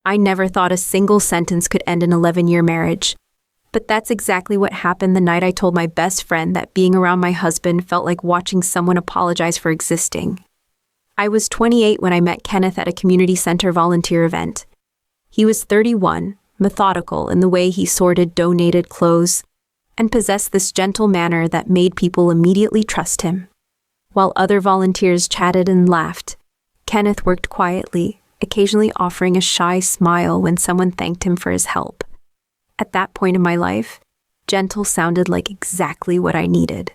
I never thought a single sentence could end an 11-year marriage. But that's exactly what happened the night I told my best friend that being around my husband felt like watching someone apologize for existing. I was 28 when I met Kenneth at a community center volunteer event. He was 31, methodical in the way he sorted donated clothes, and possessed this gentle manner that made people immediately trust him. While other volunteers chatted and laughed, Kenneth worked quietly, occasionally offering a shy smile when someone thanked him for his help. At that point in my life, gentle sounded like exactly what I needed.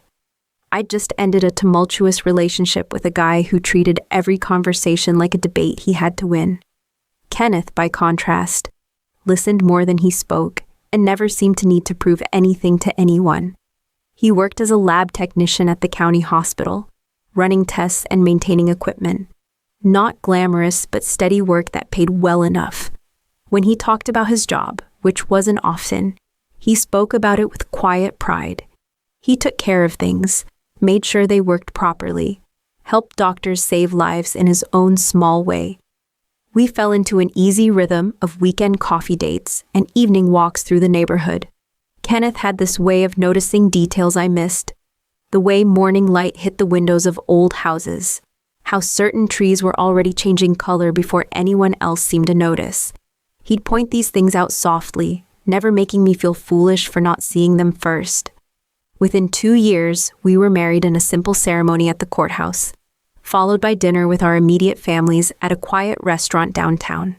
I'd just ended a tumultuous relationship with a guy who treated every conversation like a debate he had to win. Kenneth, by contrast, listened more than he spoke and never seemed to need to prove anything to anyone. He worked as a lab technician at the county hospital, running tests and maintaining equipment. Not glamorous, but steady work that paid well enough. When he talked about his job, which wasn't often, he spoke about it with quiet pride. He took care of things, made sure they worked properly, helped doctors save lives in his own small way. We fell into an easy rhythm of weekend coffee dates and evening walks through the neighborhood. Kenneth had this way of noticing details I missed, the way morning light hit the windows of old houses, how certain trees were already changing color before anyone else seemed to notice. He'd point these things out softly, never making me feel foolish for not seeing them first. Within 2 years, we were married in a simple ceremony at the courthouse, followed by dinner with our immediate families at a quiet restaurant downtown.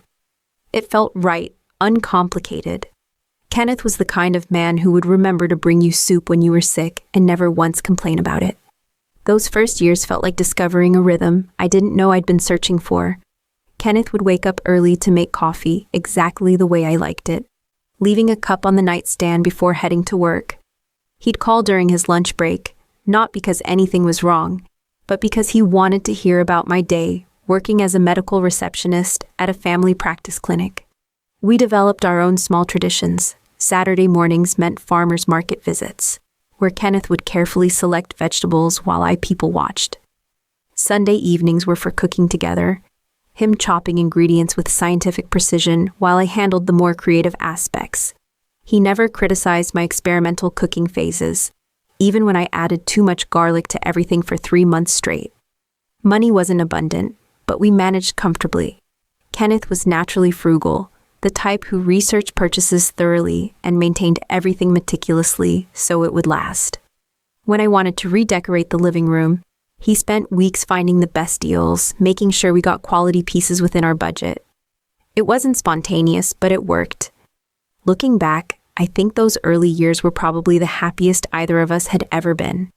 It felt right, uncomplicated. Kenneth was the kind of man who would remember to bring you soup when you were sick and never once complain about it. Those first years felt like discovering a rhythm I didn't know I'd been searching for. Kenneth would wake up early to make coffee exactly the way I liked it, leaving a cup on the nightstand before heading to work. He'd call during his lunch break, not because anything was wrong, but because he wanted to hear about my day working as a medical receptionist at a family practice clinic. We developed our own small traditions. Saturday mornings meant farmers market visits, where Kenneth would carefully select vegetables while I people-watched. Sunday evenings were for cooking together, him chopping ingredients with scientific precision while I handled the more creative aspects. He never criticized my experimental cooking phases, even when I added too much garlic to everything for 3 months straight. Money wasn't abundant, but we managed comfortably. Kenneth was naturally frugal, the type who researched purchases thoroughly and maintained everything meticulously so it would last. When I wanted to redecorate the living room, he spent weeks finding the best deals, making sure we got quality pieces within our budget. It wasn't spontaneous, but it worked. Looking back, I think those early years were probably the happiest either of us had ever been.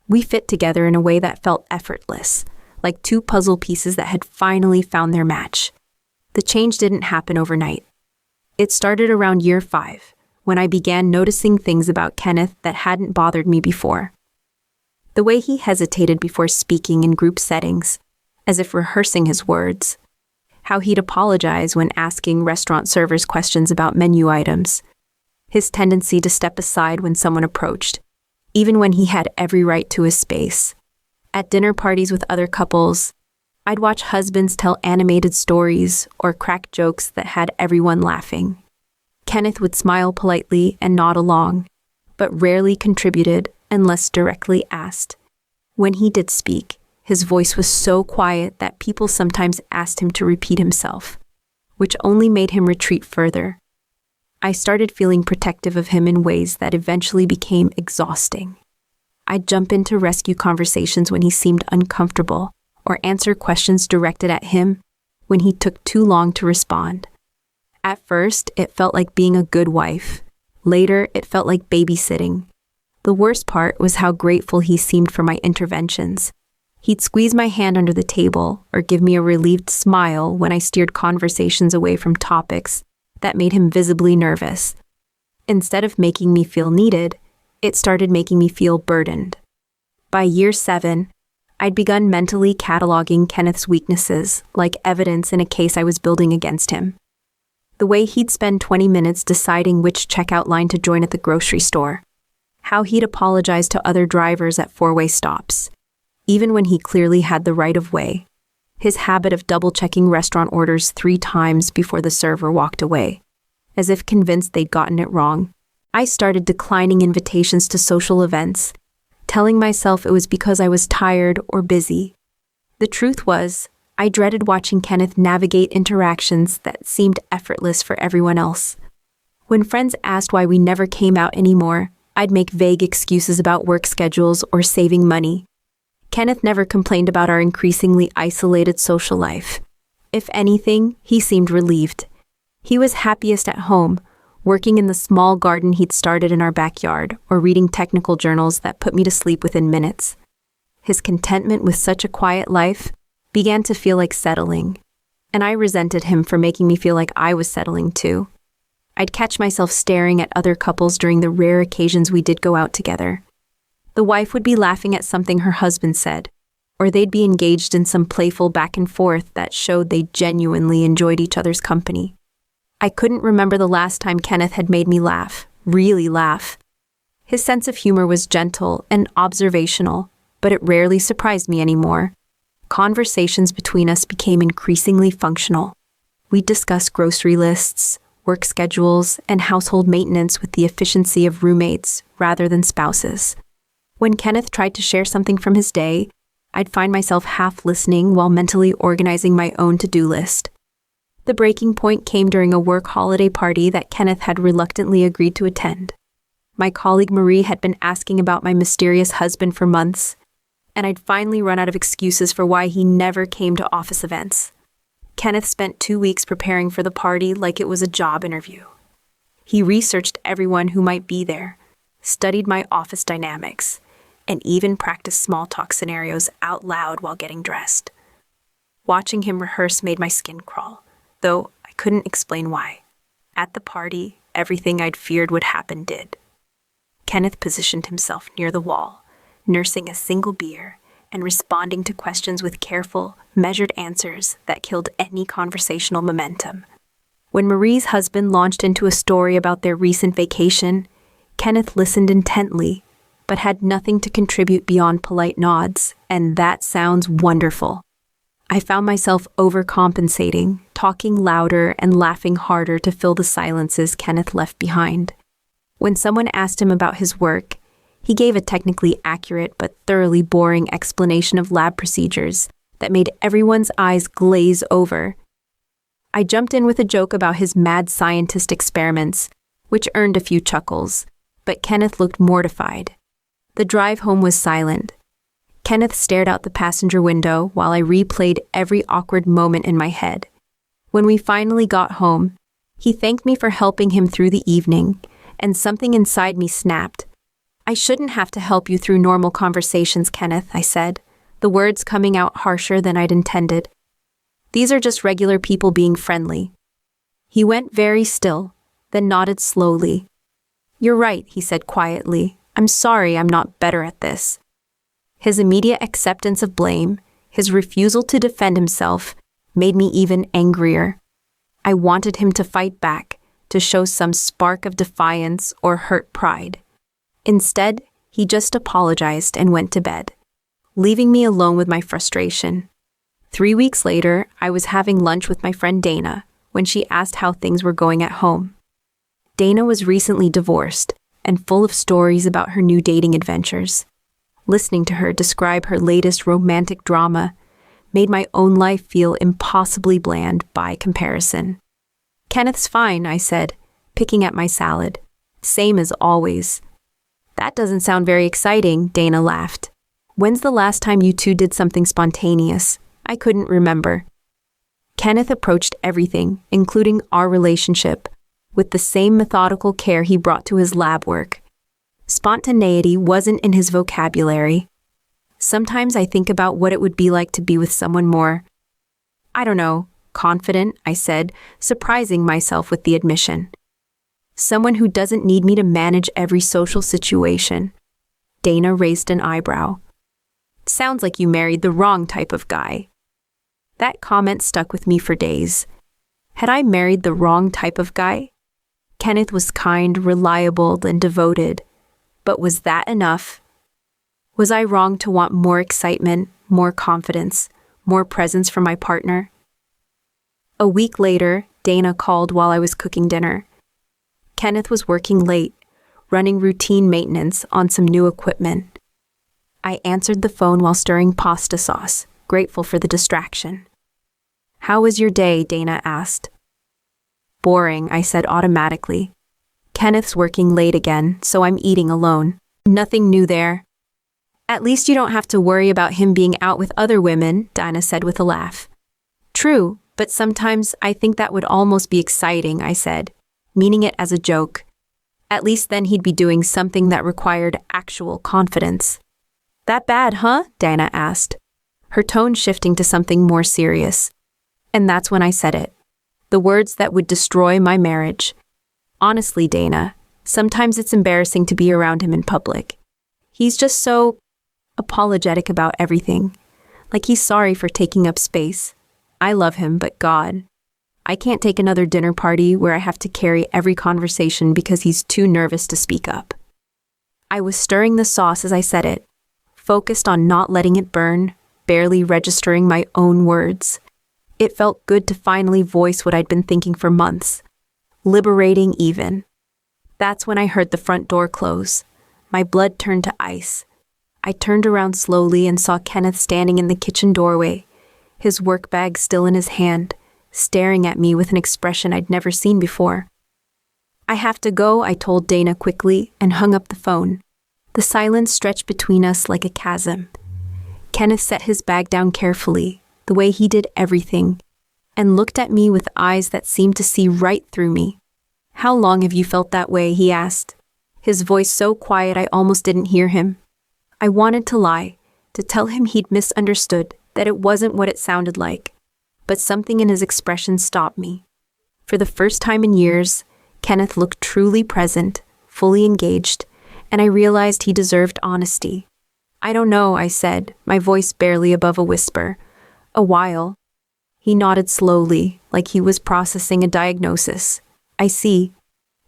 We fit together in a way that felt effortless, like two puzzle pieces that had finally found their match. The change didn't happen overnight. It started around year 5, when I began noticing things about Kenneth that hadn't bothered me before. The way he hesitated before speaking in group settings, as if rehearsing his words. How he'd apologize when asking restaurant servers questions about menu items. His tendency to step aside when someone approached, even when he had every right to his space. At dinner parties with other couples, I'd watch husbands tell animated stories or crack jokes that had everyone laughing. Kenneth would smile politely and nod along, but rarely contributed unless directly asked. When he did speak, his voice was so quiet that people sometimes asked him to repeat himself, which only made him retreat further. I started feeling protective of him in ways that eventually became exhausting. I'd jump in to rescue conversations when he seemed uncomfortable, or answer questions directed at him when he took too long to respond. At first, it felt like being a good wife. Later, it felt like babysitting. The worst part was how grateful he seemed for my interventions. He'd squeeze my hand under the table or give me a relieved smile when I steered conversations away from topics that made him visibly nervous. Instead of making me feel needed, it started making me feel burdened. By year 7, I'd begun mentally cataloging Kenneth's weaknesses like evidence in a case I was building against him. The way he'd spend 20 minutes deciding which checkout line to join at the grocery store. How he'd apologize to other drivers at four-way stops, even when he clearly had the right of way. his habit of double-checking restaurant orders 3 times before the server walked away, as if convinced they'd gotten it wrong. I started declining invitations to social events, telling myself it was because I was tired or busy. The truth was, I dreaded watching Kenneth navigate interactions that seemed effortless for everyone else. When friends asked why we never came out anymore, I'd make vague excuses about work schedules or saving money. Kenneth never complained about our increasingly isolated social life. If anything, he seemed relieved. He was happiest at home, working in the small garden he'd started in our backyard or reading technical journals that put me to sleep within minutes. His contentment with such a quiet life began to feel like settling, and I resented him for making me feel like I was settling too. I'd catch myself staring at other couples during the rare occasions we did go out together. The wife would be laughing at something her husband said, or they'd be engaged in some playful back and forth that showed they genuinely enjoyed each other's company. I couldn't remember the last time Kenneth had made me laugh, really laugh. His sense of humor was gentle and observational, but it rarely surprised me anymore. Conversations between us became increasingly functional. We'd discuss grocery lists, work schedules, and household maintenance with the efficiency of roommates rather than spouses. When Kenneth tried to share something from his day, I'd find myself half listening while mentally organizing my own to-do list. The breaking point came during a work holiday party that Kenneth had reluctantly agreed to attend. My colleague Marie had been asking about my mysterious husband for months, and I'd finally run out of excuses for why he never came to office events. Kenneth spent 2 weeks preparing for the party like it was a job interview. He researched everyone who might be there, studied my office dynamics, and even practiced small talk scenarios out loud while getting dressed. Watching him rehearse made my skin crawl, though I couldn't explain why. At the party, everything I'd feared would happen did. Kenneth positioned himself near the wall, nursing a single beer and responding to questions with careful, measured answers that killed any conversational momentum. When Marie's husband launched into a story about their recent vacation, Kenneth listened intently, but had nothing to contribute beyond polite nods, and that sounds wonderful. I found myself overcompensating, talking louder and laughing harder to fill the silences Kenneth left behind. When someone asked him about his work, he gave a technically accurate but thoroughly boring explanation of lab procedures that made everyone's eyes glaze over. I jumped in with a joke about his mad scientist experiments, which earned a few chuckles, but Kenneth looked mortified. The drive home was silent. Kenneth stared out the passenger window while I replayed every awkward moment in my head. When we finally got home, he thanked me for helping him through the evening, and something inside me snapped. "I shouldn't have to help you through normal conversations, Kenneth," I said, the words coming out harsher than I'd intended. "These are just regular people being friendly." He went very still, then nodded slowly. "You're right," he said quietly. "I'm sorry I'm not better at this." His immediate acceptance of blame, his refusal to defend himself, made me even angrier. I wanted him to fight back, to show some spark of defiance or hurt pride. Instead, he just apologized and went to bed, leaving me alone with my frustration. 3 weeks later, I was having lunch with my friend Dana when she asked how things were going at home. Dana was recently divorced and full of stories about her new dating adventures. Listening to her describe her latest romantic drama made my own life feel impossibly bland by comparison. "Kenneth's fine," I said, picking at my salad. "Same as always." "That doesn't sound very exciting," Dana laughed. "When's the last time you two did something spontaneous?" I couldn't remember. Kenneth approached everything, including our relationship, with the same methodical care he brought to his lab work. Spontaneity wasn't in his vocabulary. Sometimes I think about what it would be like to be with someone more, I don't know, confident, I said, surprising myself with the admission. Someone who doesn't need me to manage every social situation. Dana raised an eyebrow. "Sounds like you married the wrong type of guy." That comment stuck with me for days. Had I married the wrong type of guy? Kenneth was kind, reliable, and devoted. But was that enough? Was I wrong to want more excitement, more confidence, more presence from my partner. A week later, Dana called while I was cooking dinner. Kenneth was working late, running routine maintenance on some new equipment. I answered the phone while stirring pasta sauce, grateful for the distraction. "How was your day?" Dana asked. "Boring," I said automatically. "Kenneth's working late again, so I'm eating alone. Nothing new there." "At least you don't have to worry about him being out with other women," Dinah said with a laugh. "True, but sometimes I think that would almost be exciting," I said, meaning it as a joke. At least then he'd be doing something that required actual confidence. "That bad, huh?" Dinah asked, her tone shifting to something more serious. And that's when I said it. The words that would destroy my marriage. "Honestly, Dana, sometimes it's embarrassing to be around him in public. He's just so apologetic about everything. Like he's sorry for taking up space. I love him, but God, I can't take another dinner party where I have to carry every conversation because he's too nervous to speak up." I was stirring the sauce as I said it, focused on not letting it burn, barely registering my own words. It felt good to finally voice what I'd been thinking for months. Liberating even. That's when I heard the front door close. My blood turned to ice. I turned around slowly and saw Kenneth standing in the kitchen doorway, his work bag still in his hand, staring at me with an expression I'd never seen before. "I have to go," I told Dana quickly and hung up the phone. The silence stretched between us like a chasm. Kenneth set his bag down carefully, the way he did everything, and looked at me with eyes that seemed to see right through me. "How long have you felt that way?" he asked, his voice so quiet I almost didn't hear him. I wanted to lie, to tell him he'd misunderstood, that it wasn't what it sounded like. But something in his expression stopped me. For the first time in years, Kenneth looked truly present, fully engaged, and I realized he deserved honesty. "I don't know," I said, my voice barely above a whisper. "A while." He nodded slowly, like he was processing a diagnosis. "I see.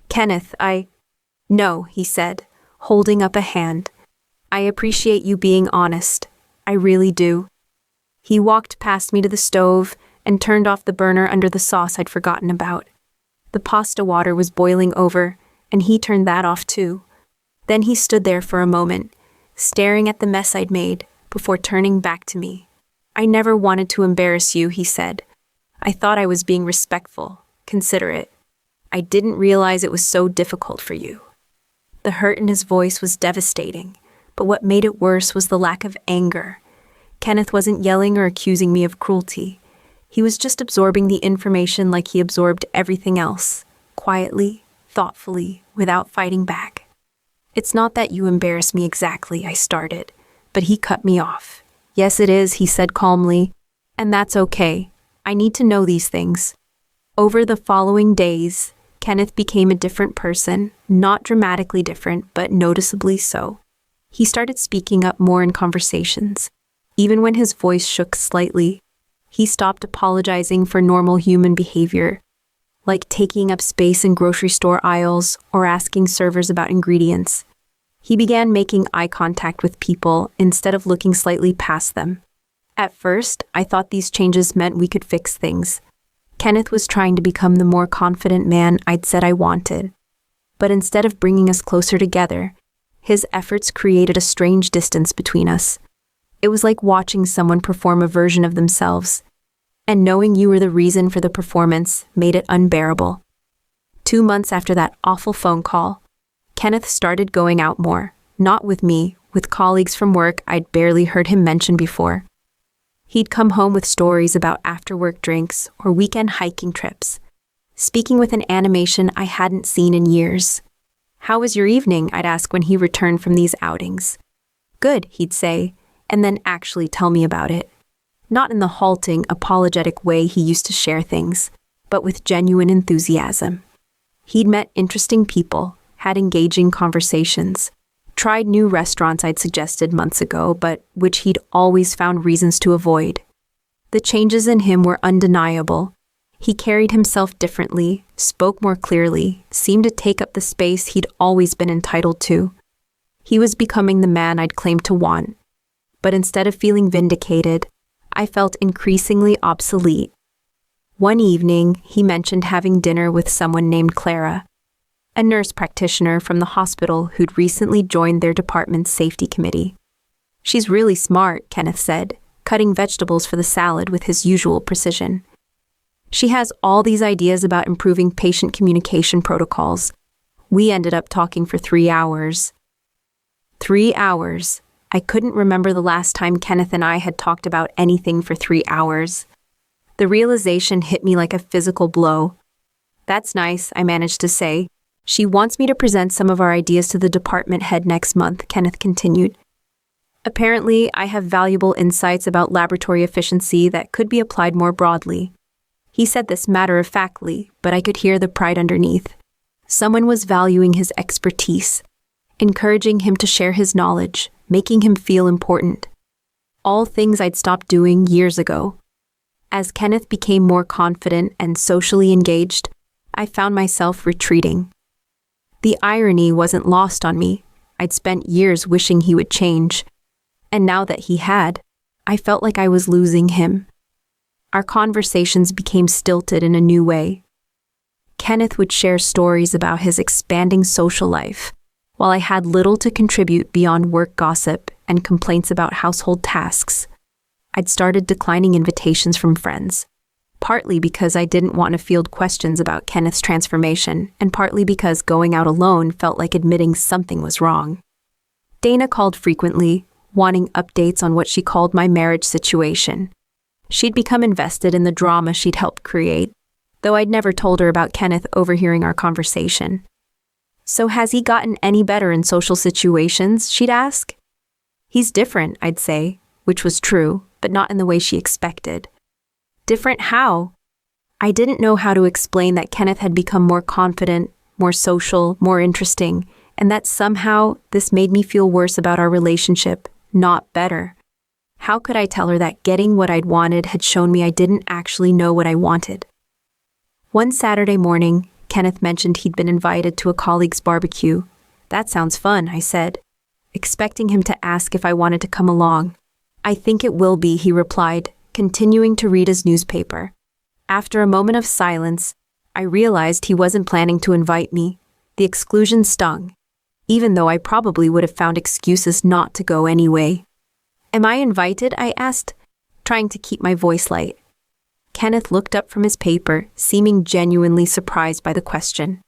Kenneth, No," he said, holding up a hand. "I appreciate you being honest. I really do." He walked past me to the stove and turned off the burner under the sauce I'd forgotten about. The pasta water was boiling over, and he turned that off too. Then he stood there for a moment, staring at the mess I'd made, before turning back to me. "I never wanted to embarrass you," he said. "I thought I was being respectful, considerate. I didn't realize it was so difficult for you." The hurt in his voice was devastating, but what made it worse was the lack of anger. Kenneth wasn't yelling or accusing me of cruelty. He was just absorbing the information like he absorbed everything else, quietly, thoughtfully, without fighting back. "It's not that you embarrass me exactly," I started, but he cut me off. "Yes, it is," he said calmly, "and that's okay. I need to know these things." Over the following days, Kenneth became a different person, not dramatically different, but noticeably so. He started speaking up more in conversations. Even when his voice shook slightly, he stopped apologizing for normal human behavior, like taking up space in grocery store aisles or asking servers about ingredients. He began making eye contact with people instead of looking slightly past them. At first, I thought these changes meant we could fix things. Kenneth was trying to become the more confident man I'd said I wanted. But instead of bringing us closer together, his efforts created a strange distance between us. It was like watching someone perform a version of themselves, and knowing you were the reason for the performance made it unbearable. 2 months after that awful phone call, Kenneth started going out more, not with me, with colleagues from work I'd barely heard him mention before. He'd come home with stories about after-work drinks or weekend hiking trips, speaking with an animation I hadn't seen in years. "How was your evening?" I'd ask when he returned from these outings. "Good," he'd say, and then actually tell me about it. Not in the halting, apologetic way he used to share things, but with genuine enthusiasm. He'd met interesting people, had engaging conversations, tried new restaurants I'd suggested months ago, but which he'd always found reasons to avoid. The changes in him were undeniable. He carried himself differently, spoke more clearly, seemed to take up the space he'd always been entitled to. He was becoming the man I'd claimed to want. But instead of feeling vindicated, I felt increasingly obsolete. One evening, he mentioned having dinner with someone named Clara, a nurse practitioner from the hospital who'd recently joined their department's safety committee. "She's really smart," Kenneth said, cutting vegetables for the salad with his usual precision. "She has all these ideas about improving patient communication protocols." We ended up talking for 3 hours. 3 hours. I couldn't remember the last time Kenneth and I had talked about anything for 3 hours. The realization hit me like a physical blow. "That's nice," I managed to say. "She wants me to present some of our ideas to the department head next month," Kenneth continued. "Apparently, I have valuable insights about laboratory efficiency that could be applied more broadly." He said this matter-of-factly, but I could hear the pride underneath. Someone was valuing his expertise, encouraging him to share his knowledge, making him feel important. All things I'd stopped doing years ago. As Kenneth became more confident and socially engaged, I found myself retreating. The irony wasn't lost on me. I'd spent years wishing he would change. And now that he had, I felt like I was losing him. Our conversations became stilted in a new way. Kenneth would share stories about his expanding social life, while I had little to contribute beyond work gossip and complaints about household tasks. I'd started declining invitations from friends, partly because I didn't want to field questions about Kenneth's transformation, and partly because going out alone felt like admitting something was wrong. Dana called frequently, wanting updates on what she called my marriage situation. She'd become invested in the drama she'd helped create, though I'd never told her about Kenneth overhearing our conversation. "So has he gotten any better in social situations?" she'd ask. "He's different," I'd say, which was true, but not in the way she expected. Different how? I didn't know how to explain that Kenneth had become more confident, more social, more interesting, and that somehow this made me feel worse about our relationship, not better. How could I tell her that getting what I'd wanted had shown me I didn't actually know what I wanted? One Saturday morning, Kenneth mentioned he'd been invited to a colleague's barbecue. "That sounds fun," I said, expecting him to ask if I wanted to come along. "I think it will be," he replied, continuing to read his newspaper. After a moment of silence, I realized he wasn't planning to invite me. The exclusion stung, even though I probably would have found excuses not to go anyway. "Am I invited?" I asked, trying to keep my voice light. Kenneth looked up from his paper, seeming genuinely surprised by the question.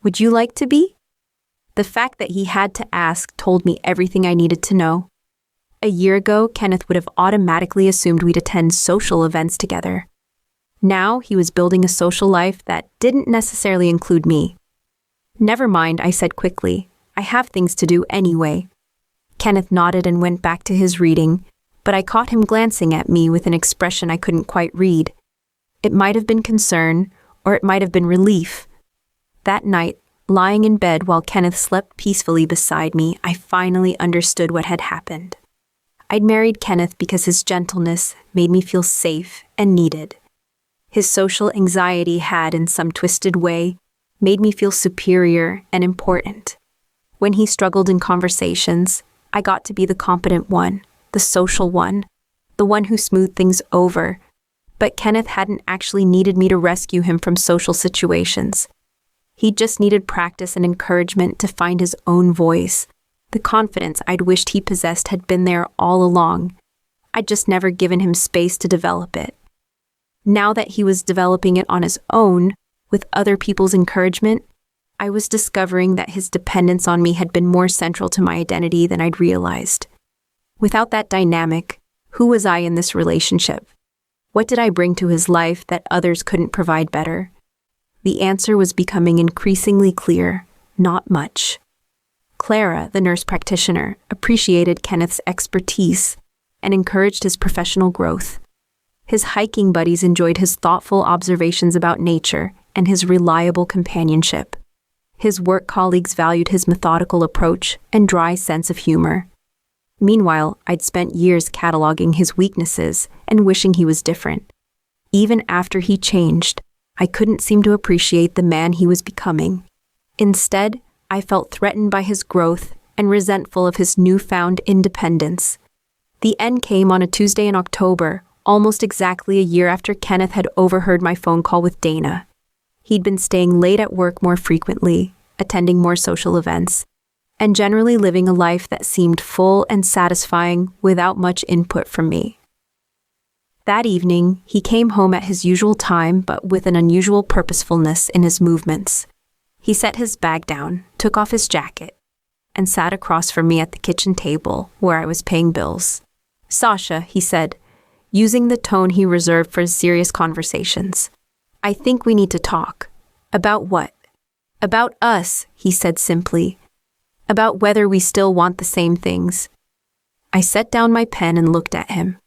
"Would you like to be?" The fact that he had to ask told me everything I needed to know. A year ago, Kenneth would have automatically assumed we'd attend social events together. Now he was building a social life that didn't necessarily include me. "Never mind," I said quickly. "I have things to do anyway." Kenneth nodded and went back to his reading, but I caught him glancing at me with an expression I couldn't quite read. It might have been concern, or it might have been relief. That night, lying in bed while Kenneth slept peacefully beside me, I finally understood what had happened. I'd married Kenneth because his gentleness made me feel safe and needed. His social anxiety had, in some twisted way, made me feel superior and important. When he struggled in conversations, I got to be the competent one, the social one, the one who smoothed things over. But Kenneth hadn't actually needed me to rescue him from social situations. He just needed practice and encouragement to find his own voice. The confidence I'd wished he possessed had been there all along. I'd just never given him space to develop it. Now that he was developing it on his own, with other people's encouragement, I was discovering that his dependence on me had been more central to my identity than I'd realized. Without that dynamic, who was I in this relationship? What did I bring to his life that others couldn't provide better? The answer was becoming increasingly clear: not much. Clara, the nurse practitioner, appreciated Kenneth's expertise and encouraged his professional growth. His hiking buddies enjoyed his thoughtful observations about nature and his reliable companionship. His work colleagues valued his methodical approach and dry sense of humor. Meanwhile, I'd spent years cataloging his weaknesses and wishing he was different. Even after he changed, I couldn't seem to appreciate the man he was becoming. Instead, I felt threatened by his growth and resentful of his newfound independence. The end came on a Tuesday in October, almost exactly a year after Kenneth had overheard my phone call with Dana. He'd been staying late at work more frequently, attending more social events, and generally living a life that seemed full and satisfying without much input from me. That evening, he came home at his usual time but with an unusual purposefulness in his movements. He set his bag down, took off his jacket, and sat across from me at the kitchen table where I was paying bills. "Sasha," he said, using the tone he reserved for serious conversations, "I think we need to talk." "About what?" "About us," he said simply. "About whether we still want the same things." I set down my pen and looked at him.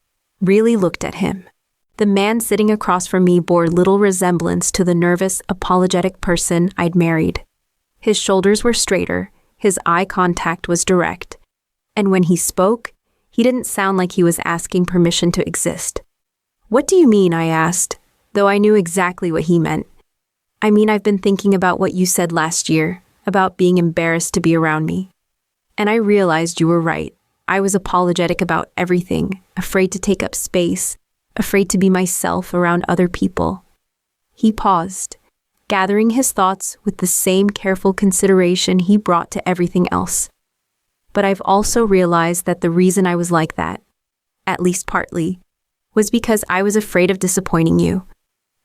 Really looked at him. The man sitting across from me bore little resemblance to the nervous, apologetic person I'd married. His shoulders were straighter, his eye contact was direct, and when he spoke, he didn't sound like he was asking permission to exist. "What do you mean?" I asked, though I knew exactly what he meant. "I mean, I've been thinking about what you said last year, about being embarrassed to be around me. And I realized you were right. I was apologetic about everything, afraid to take up space, afraid to be myself around other people." He paused, gathering his thoughts with the same careful consideration he brought to everything else. "But I've also realized that the reason I was like that, at least partly, was because I was afraid of disappointing you.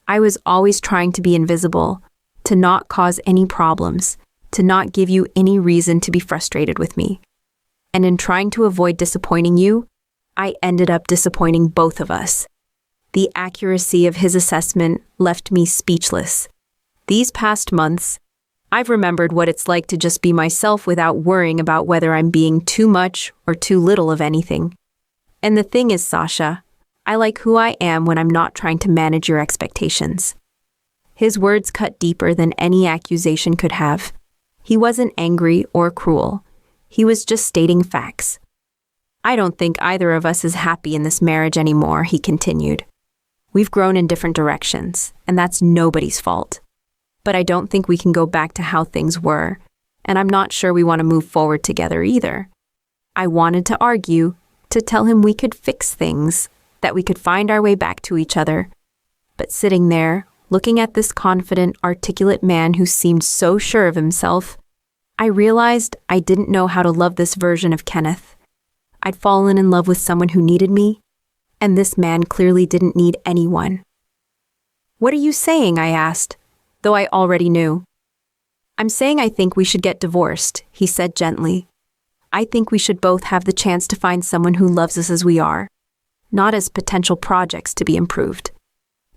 I was always trying to be invisible, to not cause any problems, to not give you any reason to be frustrated with me. And in trying to avoid disappointing you, I ended up disappointing both of us." The accuracy of his assessment left me speechless. These past months, I've remembered what it's like to just be myself without worrying about whether I'm being too much or too little of anything. And the thing is, Sasha, I like who I am when I'm not trying to manage your expectations. His words cut deeper than any accusation could have. He wasn't angry or cruel. He was just stating facts. "I don't think either of us is happy in this marriage anymore," he continued. "We've grown in different directions, and that's nobody's fault. But I don't think we can go back to how things were, and I'm not sure we want to move forward together either." I wanted to argue, to tell him we could fix things, that we could find our way back to each other. But sitting there, looking at this confident, articulate man who seemed so sure of himself, I realized I didn't know how to love this version of Kenneth. I'd fallen in love with someone who needed me, and this man clearly didn't need anyone. "What are you saying?" I asked, though I already knew. "I'm saying I think we should get divorced," he said gently. "I think we should both have the chance to find someone who loves us as we are, not as potential projects to be improved."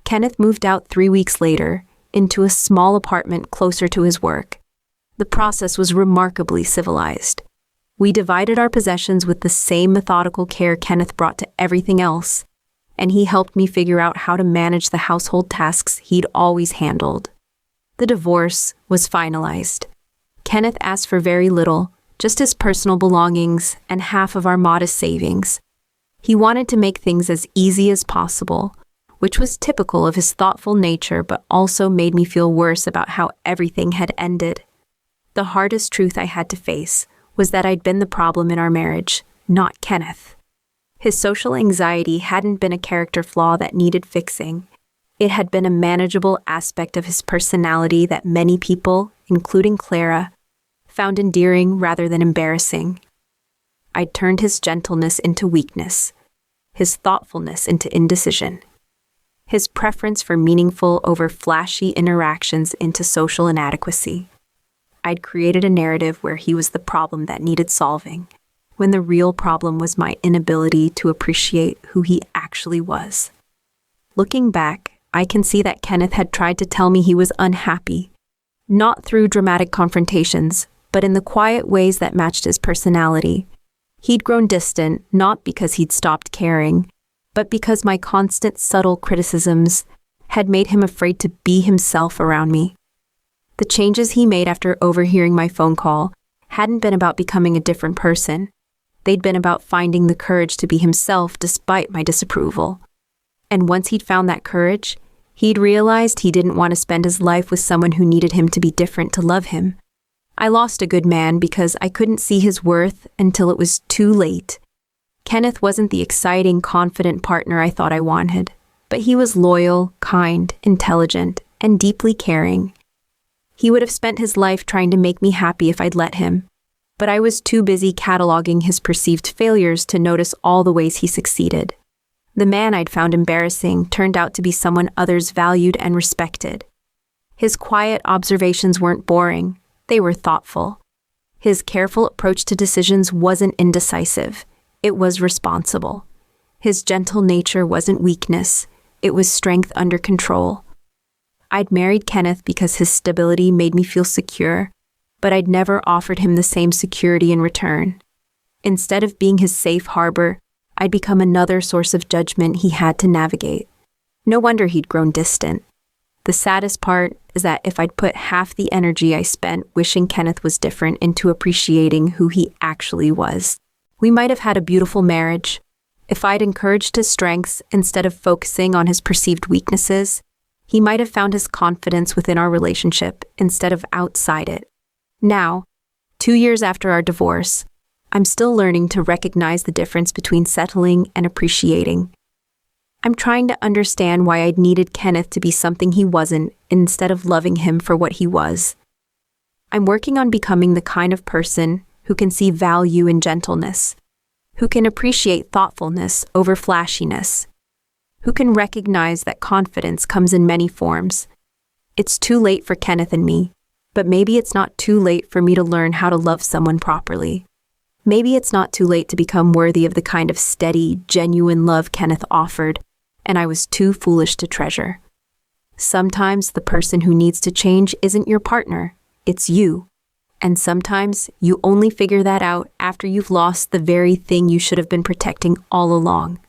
Kenneth moved out 3 weeks later, into a small apartment closer to his work. The process was remarkably civilized. We divided our possessions with the same methodical care Kenneth brought to everything else, and he helped me figure out how to manage the household tasks he'd always handled. The divorce was finalized. Kenneth asked for very little, just his personal belongings and half of our modest savings. He wanted to make things as easy as possible, which was typical of his thoughtful nature but also made me feel worse about how everything had ended. The hardest truth I had to face was that I'd been the problem in our marriage, not Kenneth. His social anxiety hadn't been a character flaw that needed fixing. It had been a manageable aspect of his personality that many people, including Clara, found endearing rather than embarrassing. I'd turned his gentleness into weakness, his thoughtfulness into indecision, his preference for meaningful over flashy interactions into social inadequacy. I'd created a narrative where he was the problem that needed solving, when the real problem was my inability to appreciate who he actually was. Looking back, I can see that Kenneth had tried to tell me he was unhappy, not through dramatic confrontations, but in the quiet ways that matched his personality. He'd grown distant, not because he'd stopped caring, but because my constant subtle criticisms had made him afraid to be himself around me. The changes he made after overhearing my phone call hadn't been about becoming a different person. They'd been about finding the courage to be himself despite my disapproval. And once he'd found that courage, he'd realized he didn't want to spend his life with someone who needed him to be different to love him. I lost a good man because I couldn't see his worth until it was too late. Kenneth wasn't the exciting, confident partner I thought I wanted, but he was loyal, kind, intelligent, and deeply caring. He would have spent his life trying to make me happy if I'd let him, but I was too busy cataloging his perceived failures to notice all the ways he succeeded. The man I'd found embarrassing turned out to be someone others valued and respected. His quiet observations weren't boring, they were thoughtful. His careful approach to decisions wasn't indecisive, it was responsible. His gentle nature wasn't weakness, it was strength under control. I'd married Kenneth because his stability made me feel secure, but I'd never offered him the same security in return. Instead of being his safe harbor, I'd become another source of judgment he had to navigate. No wonder he'd grown distant. The saddest part is that if I'd put half the energy I spent wishing Kenneth was different into appreciating who he actually was, we might have had a beautiful marriage. If I'd encouraged his strengths instead of focusing on his perceived weaknesses, he might have found his confidence within our relationship instead of outside it. Now, 2 years after our divorce, I'm still learning to recognize the difference between settling and appreciating. I'm trying to understand why I'd needed Kenneth to be something he wasn't instead of loving him for what he was. I'm working on becoming the kind of person who can see value in gentleness, who can appreciate thoughtfulness over flashiness, who can recognize that confidence comes in many forms. It's too late for Kenneth and me, but maybe it's not too late for me to learn how to love someone properly. Maybe it's not too late to become worthy of the kind of steady, genuine love Kenneth offered, and I was too foolish to treasure. Sometimes the person who needs to change isn't your partner, it's you. And sometimes you only figure that out after you've lost the very thing you should have been protecting all along.